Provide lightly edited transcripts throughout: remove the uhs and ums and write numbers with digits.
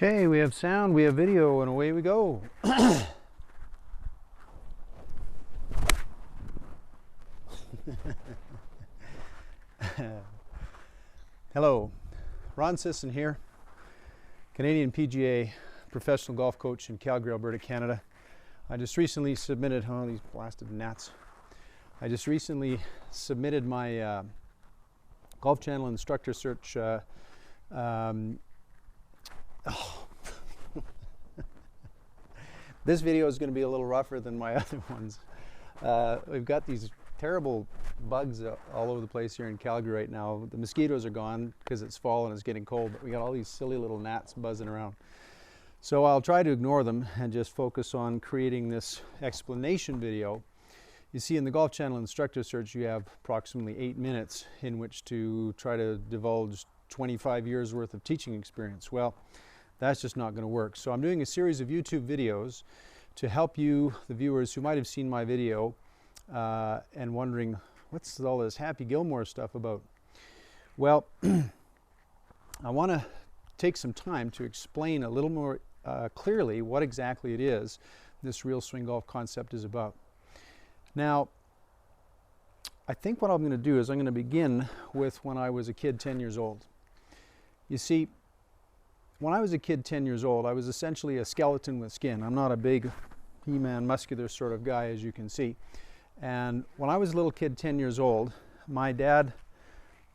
Okay, we have sound, we have video, and away we go. Hello, Ron Sisson here, Canadian PGA professional golf coach in Calgary, Alberta, Canada. I just recently submitted, oh, these blasted gnats. I just recently submitted my Golf Channel instructor search. This video is going to be a little rougher than my other ones. We've got these terrible bugs all over the place here in Calgary right now. The mosquitoes are gone because it's fall and it's getting cold, but we got all these silly little gnats buzzing around. So I'll try to ignore them and just focus on creating this explanation video. You see, in the Golf Channel instructor search, you have approximately 8 minutes in which to try to divulge 25 years worth of teaching experience. Well, that's just not going to work. So I'm doing a series of YouTube videos to help you, the viewers who might have seen my video and wondering, what's all this Happy Gilmore stuff about? Well, I want to take some time to explain a little more clearly what exactly it is this real swing golf concept is about. Now, I think what I'm going to do is I'm going to begin with when I was a kid 10 years old. You see, when I was a kid 10 years old, I was essentially a skeleton with skin. I'm not a big He-Man muscular sort of guy, as you can see. And when I was a little kid 10 years old, my dad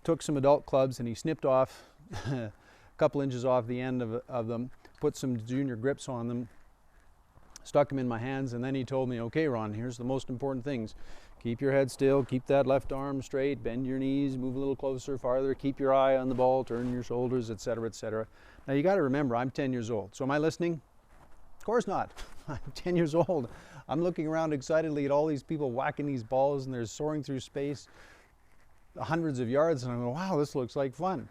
took some adult clubs and he snipped off a couple inches off the end of them, put some junior grips on them, stuck them in my hands, and then he told me, okay, Ron, here's the most important things. Keep your head still, keep that left arm straight, bend your knees, move a little closer, farther, keep your eye on the ball, turn your shoulders, etc., etc. Now you got to remember, I'm 10 years old. So am I listening? Of course not. I'm 10 years old. I'm looking around excitedly at all these people whacking these balls and they're soaring through space hundreds of yards, and I'm going, wow, this looks like fun.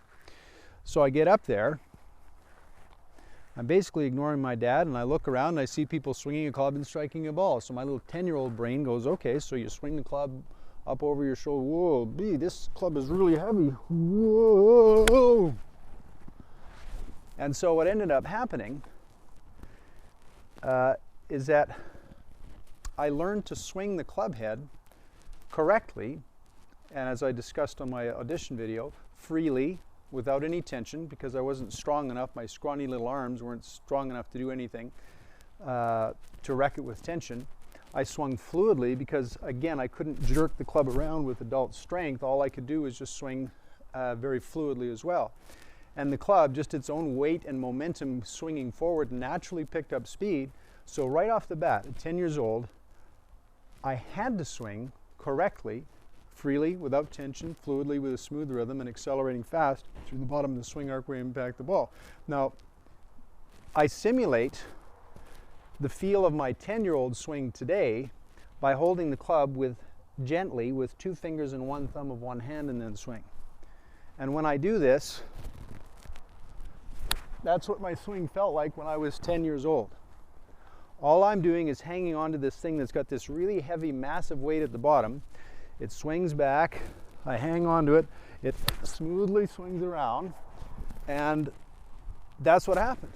So I get up there. I'm basically ignoring my dad, and I look around and I see people swinging a club and striking a ball. So my little 10-year-old brain goes, okay, so you swing the club up over your shoulder. Whoa, this club is really heavy. Whoa. And so what ended up happening is that I learned to swing the club head correctly, and as I discussed on my audition video, freely, without any tension, because I wasn't strong enough. My scrawny little arms weren't strong enough to do anything to wreck it with tension. I swung fluidly because, again, I couldn't jerk the club around with adult strength. All I could do was just swing very fluidly as well. And the club, just its own weight and momentum swinging forward, naturally picked up speed. So right off the bat, at 10 years old, I had to swing correctly, freely, without tension, fluidly, with a smooth rhythm, and accelerating fast through the bottom of the swing arc where I impact the ball. Now, I simulate the feel of my 10-year-old swing today by holding the club gently with 2 fingers and 1 thumb of one hand and then swing. And when I do this, that's what my swing felt like when I was 10 years old. All I'm doing is hanging on to this thing that's got this really heavy, massive weight at the bottom. It swings back, I hang on to it, it smoothly swings around, and that's what happened.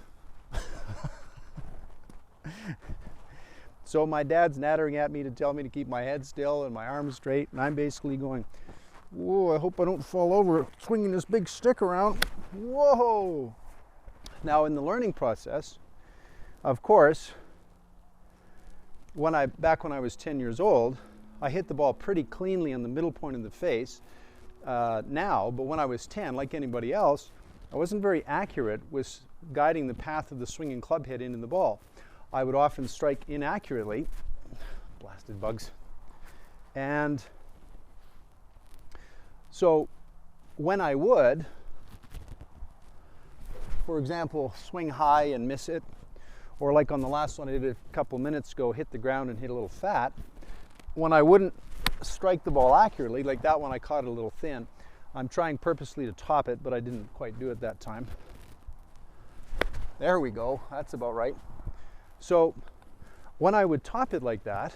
So my dad's nattering at me to tell me to keep my head still and my arms straight, and I'm basically going, whoa, I hope I don't fall over swinging this big stick around. Whoa! Now in the learning process, of course, back when I was 10 years old, I hit the ball pretty cleanly on the middle point of the face now, but when I was 10, like anybody else, I wasn't very accurate with guiding the path of the swinging club head into the ball. I would often strike inaccurately, blasted bugs, and so when I would, for example, swing high and miss it, or like on the last one I did a couple minutes ago, hit the ground and hit a little fat, when I wouldn't strike the ball accurately, like that one I caught it a little thin. I'm trying purposely to top it, but I didn't quite do it that time. There we go, that's about right. So when I would top it like that,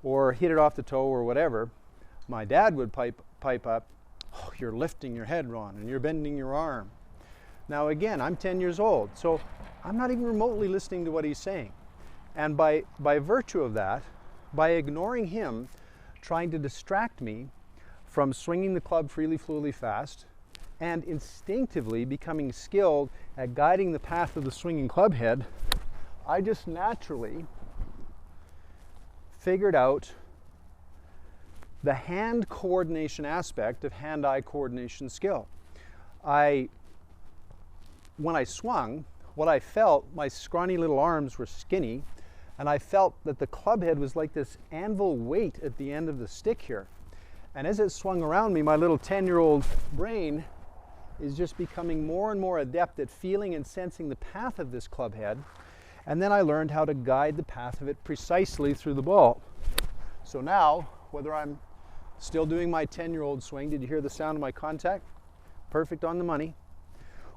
or hit it off the toe or whatever, my dad would pipe up, oh, you're lifting your head, Ron, and you're bending your arm. Now again, I'm 10 years old, so I'm not even remotely listening to what he's saying. And by virtue of that, by ignoring him, trying to distract me from swinging the club freely, fluidly, fast, and instinctively becoming skilled at guiding the path of the swinging club head, I just naturally figured out the hand coordination aspect of hand-eye coordination skill. When I swung, what I felt, my scrawny little arms were skinny, and I felt that the club head was like this anvil weight at the end of the stick here. And as it swung around me, my little 10-year-old brain is just becoming more and more adept at feeling and sensing the path of this club head. And then I learned how to guide the path of it precisely through the ball. So now, whether I'm still doing my 10-year-old swing, did you hear the sound of my contact? Perfect on the money.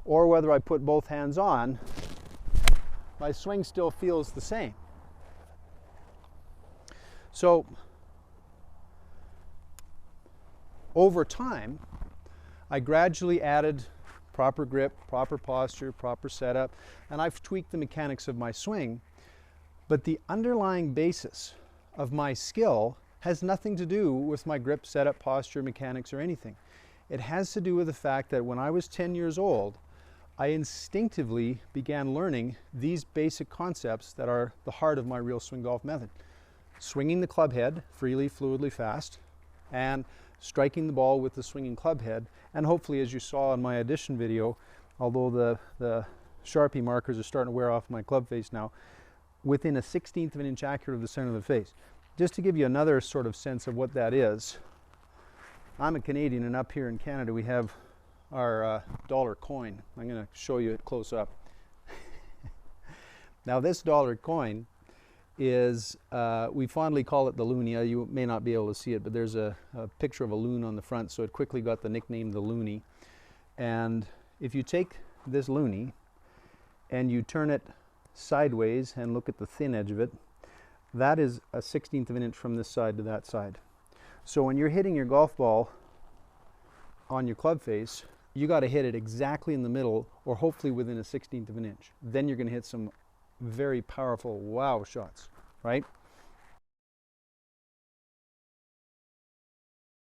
Or whether I put both hands on, my swing still feels the same. So, over time, I gradually added proper grip, proper posture, proper setup, and I've tweaked the mechanics of my swing. But the underlying basis of my skill has nothing to do with my grip, setup, posture, mechanics, or anything. It has to do with the fact that when I was 10 years old, I instinctively began learning these basic concepts that are the heart of my real swing golf method. Swinging the club head freely, fluidly, fast, and striking the ball with the swinging club head. And hopefully, as you saw in my Audition video, although the Sharpie markers are starting to wear off my club face now, within a 1/16 of an inch accurate of the center of the face. Just to give you another sort of sense of what that is, I'm a Canadian, and up here in Canada we have our dollar coin. I'm going to show you it close up. Now this dollar coin is, we fondly call it the Loonie. You may not be able to see it, but there's a picture of a loon on the front, so it quickly got the nickname the Loonie. And if you take this Loonie and you turn it sideways and look at the thin edge of it, that is a 1/16 of an inch from this side to that side. So when you're hitting your golf ball on your club face, you got to hit it exactly in the middle, or hopefully within a 1/16 of an inch. Then you're going to hit some very powerful wow shots, right?